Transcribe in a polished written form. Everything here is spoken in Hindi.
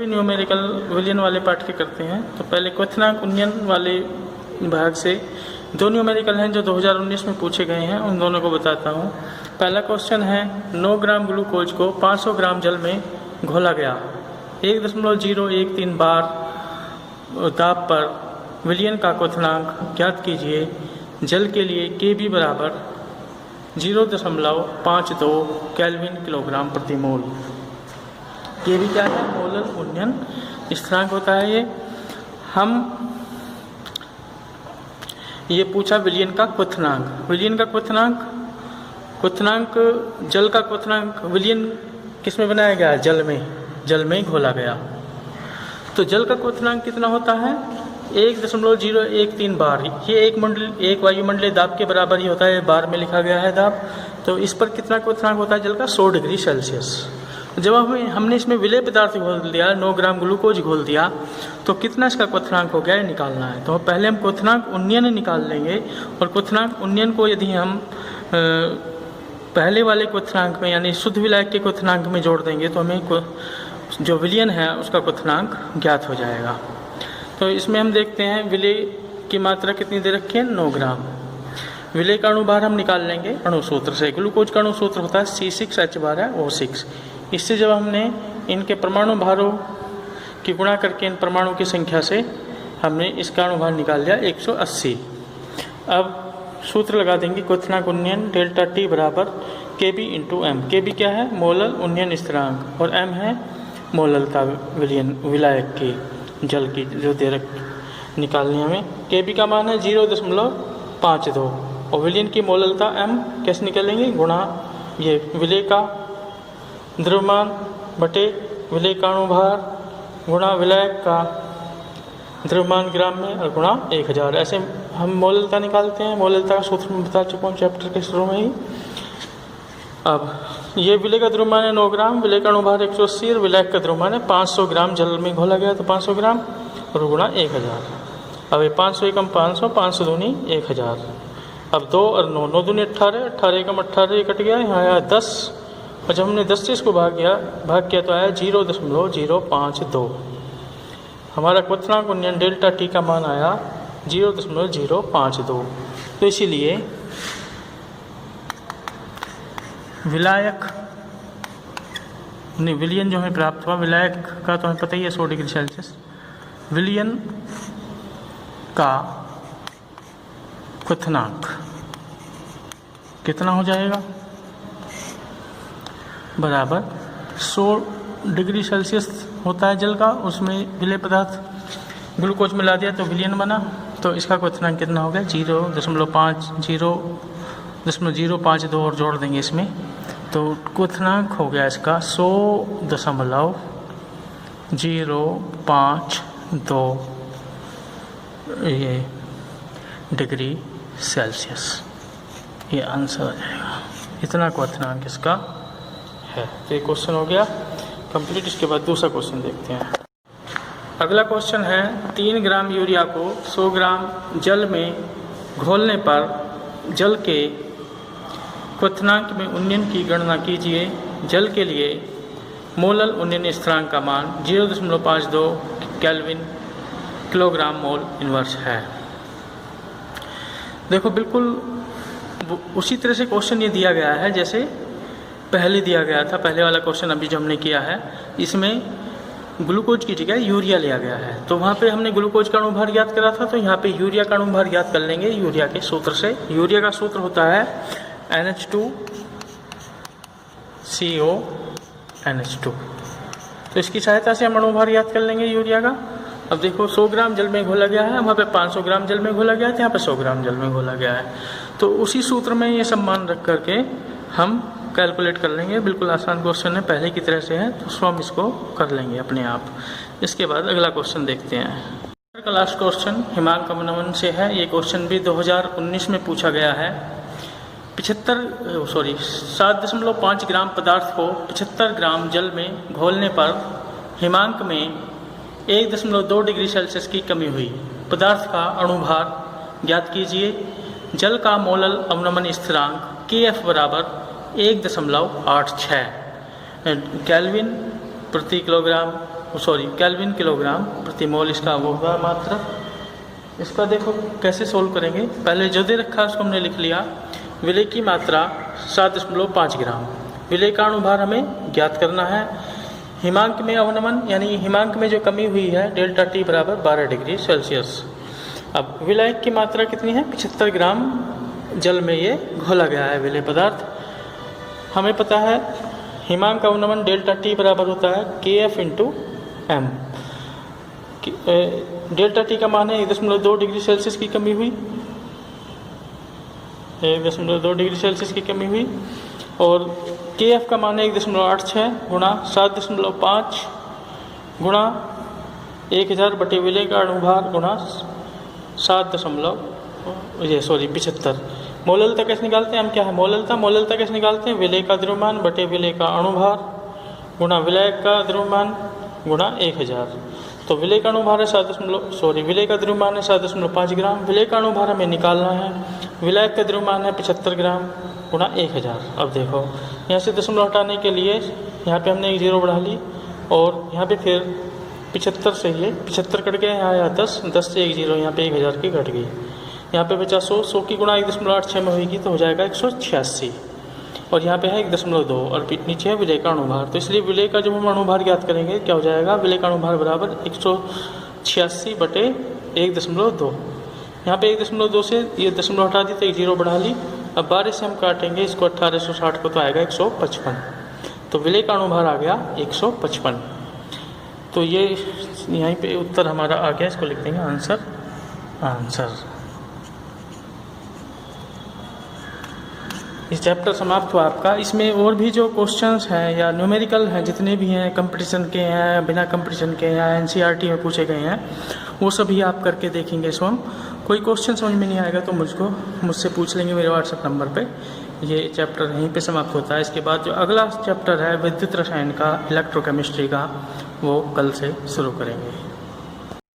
न्यूमेरिकल विलियन वाले पार्ट के करते हैं। तो पहले क्वथनांक उन्नयन वाले भाग से दो न्यूमेरिकल हैं जो 2019 में पूछे गए हैं, उन दोनों को बताता हूँ। पहला क्वेश्चन है 9 ग्राम ग्लूकोज को 500 ग्राम जल में घोला गया, 1.013 बार दाब पर विलियन का क्वथनांक ज्ञात कीजिए। जल के लिए Kb बराबर 0.52 केल्विन किलोग्राम प्रति मोल। Kb क्या है? मोलल उन्नयन स्थिरांक होता है। ये पूछा विलियन का क्वथनांक। विलियन का क्वथनांक जल का क्वथनांक विलियन किस में बनाया गया? जल में घोला गया। तो जल का क्वथनांक कितना होता है? 1.013 बार। ये एक वायुमंडलीय दाब के बराबर ही होता है, बार में लिखा गया है दाब। तो इस पर कितना क्वथनांक होता है जल का? 100 डिग्री सेल्सियस। जब हमने इसमें विलेय पदार्थ घोल दिया, 9 ग्राम ग्लूकोज घोल दिया, तो कितना इसका क्वथनांक हो गया है निकालना है। तो पहले हम क्वथनांक उन्नयन निकाल लेंगे, और क्वथनांक उन्नयन को यदि हम पहले वाले क्वथनांक में यानी शुद्ध विलायक के क्वथनांक में जोड़ देंगे तो हमें जो विलियन है उसका क्वथनांक ज्ञात हो जाएगा। तो इसमें हम देखते हैं विलेय की मात्रा कितनी दे रखी है? 9 ग्राम। विलेय का अणुभार हम निकाल लेंगे अणुसूत्र से। ग्लूकोज का अणुसूत्र होता है C6H12O6। इससे जब हमने इनके परमाणु भारों की गुणा करके इन परमाणु की संख्या से हमने इसका अणुभार निकाल लिया 180। अब सूत्र लगा देंगे क्वथनांक उन्नयन डेल्टा T बराबर Kb इंटू M। Kb क्या है? मोलल उन्नयन स्थिरांक, और M है मोललता विलायक की जल की जो दे रख निकालनी हमें। Kb का मान है 0.52, और विलियन की मोललता M कैसे निकालेंगे? गुणा ये विलेय का द्रव्यमान बटे विलेय का अणुभार गुणा विलायक का द्रव्यमान ग्राम में और गुणा 1000। ऐसे हम मोललता निकालते हैं। मोललता का सूत्र मैं बता चुका हूँ चैप्टर के शुरू में ही। अब ये विलेय का द्रव्यमान है 9 ग्राम, विलेय का अणुभार 180 और विलायक का द्रव्यमान है 500 ग्राम। जल में घोला गया तो 500 ग्राम और गुणा 1000। अब ये 500 एकम 500, 500 दूनी 1000। अब 2 और 9, 9 दूनी 18, 18 एकम 18 कट गया, यहाँ आया 10, और जब हमने 10 से इसको भाग किया तो आया 0.052। हमारा क्वथनांक उन्नयन डेल्टा T का मान आया 0.052। तो इसीलिए विलियन जो हमें प्राप्त हुआ, विलायक का तो हमें पता ही है 100 डिग्री सेल्सियस। विलियन का क्वथनांक कितना हो जाएगा? बराबर 100 डिग्री सेल्सियस होता है जल का, उसमें विलेय पदार्थ ग्लूकोज मिला दिया तो विलियन बना। तो इसका क्वथनांक कितना हो गया? 0.052 और जोड़ देंगे इसमें, तो क्वथनांक हो गया इसका 100.052 ये डिग्री सेल्सियस। ये आंसर आ जाएगा, इतना क्वथनांक इसका है। तो ये क्वेश्चन हो गया कंप्लीट। इसके बाद दूसरा क्वेश्चन देखते हैं। अगला क्वेश्चन है 3 ग्राम यूरिया को 100 ग्राम जल में घोलने पर जल के क्वथनांक में उन्नयन की गणना कीजिए। जल के लिए मोलल उन्नयन स्थिरांक का मान 0.52 केल्विन किलोग्राम मोल इनवर्स है। देखो बिल्कुल उसी तरह से क्वेश्चन ये दिया गया है जैसे पहले दिया गया था। पहले वाला क्वेश्चन अभी जो हमने किया है इसमें ग्लूकोज की जगह यूरिया लिया गया है। तो वहाँ पे हमने ग्लूकोज का अणुभार ज्ञात करा था, तो यहाँ पे यूरिया का अणुभार ज्ञात कर लेंगे यूरिया के सूत्र से। यूरिया का सूत्र होता है NH2CO NH2। तो इसकी सहायता से हम अणुभार ज्ञात कर लेंगे यूरिया का। अब देखो 100 ग्राम जल में घोला गया है, वहाँ पे 500 ग्राम जल में घोला गया है, यहाँ पे 100 ग्राम जल में घोला गया है। तो उसी सूत्र में ये सब मान रख करके हम कैलकुलेट कर लेंगे। बिल्कुल आसान क्वेश्चन है, पहले की तरह से है, तो हम इसको कर लेंगे अपने आप। इसके बाद अगला क्वेश्चन देखते हैं। का लास्ट क्वेश्चन हिमांक अवनमन से है। ये क्वेश्चन भी 2019 में पूछा गया है। 7.5 ग्राम पदार्थ को 75 ग्राम जल में घोलने पर हिमांक में 1.2 डिग्री सेल्सियस की कमी हुई। पदार्थ का अणुभार ज्ञात कीजिए। जल का मोलल अवनमन स्थिरांक Kf बराबर 1.86 केल्विन प्रति किलोग्राम केल्विन किलोग्राम प्रति मोल इसका वो होगा मात्रा। इसका देखो कैसे सोल्व करेंगे। पहले जो दे रखा है उसको हमने लिख लिया। विलेय की मात्रा 7.5 ग्राम। विलेय का अणुभार हमें ज्ञात करना है। हिमांक में अवनमन यानी हिमांक में जो कमी हुई है डेल्टा टी बराबर 12 डिग्री सेल्सियस। अब विलायक की मात्रा कितनी है? 75 ग्राम जल में ये घोला गया है विलेय पदार्थ। हमें पता है हिमांक अवनमन डेल्टा टी बराबर होता है KF/m। डेल्टा टी का मान है 1.2 डिग्री सेल्सियस की कमी हुई, 1.2 डिग्री सेल्सियस की कमी हुई। और KF का मान है 1.86 गुणा 7.5 गुणा 1000 बटे विलेय का अणुभार गुणा 75। मोललता कैसे निकालते हैं हम? क्या है मोललता कैसे निकालते हैं? विलेय का द्रव्यमान बटे विलेय का अणुभार गुणा विलायक का द्रव्यमान गुणा 1000। तो विलेय का अणुभार है विलेय का द्रव्यमान है 7.5 ग्राम। विलेय का अणुभार हमें निकालना है। विलायक का द्रव्यमान है 75 ग्राम गुणा 1000। अब देखो यहाँ से दशमलव हटाने के लिए यहाँ पे हमने एक 0 बढ़ा ली और यहाँ पे फिर 75 से ही 75 कट गया, यहाँ आया 10 से एक 0, यहाँ पे 1000 की घट गई। यहाँ पे बचा 100 की गुणा 1.86 में होगी तो हो जाएगा 186। और यहाँ पे है 1.2 और नीचे है विलेय का अणुभार। तो इसलिए विलेय का जब हम अणुभार ज्ञात करेंगे क्या हो जाएगा? विलेय का अणुभार बराबर 186 बटे 1.2। यहाँ पे 1.2 से ये दशमलव हटा दी तो एक 0 बढ़ा ली। अब 12 से हम काटेंगे इसको 1860 को तो आएगा 155। तो विलेय का अणुभार आ गया 155। तो ये यहीं पे उत्तर हमारा आ गया। इसको लिख देंगे आंसर। इस चैप्टर समाप्त हुआ आपका। इसमें और भी जो क्वेश्चंस हैं या न्यूमेरिकल हैं जितने भी हैं, कंपटीशन के हैं, बिना कंपटीशन के या NCERT में पूछे गए हैं, वो सभी आप करके देखेंगे। इसको हम कोई क्वेश्चन समझ में नहीं आएगा तो मुझसे पूछ लेंगे मेरे व्हाट्सएप नंबर पे। ये चैप्टर यहीं पे समाप्त होता है। इसके बाद जो अगला चैप्टर है विद्युत रसायन का, इलेक्ट्रोकेमिस्ट्री का, वो कल से शुरू करेंगे।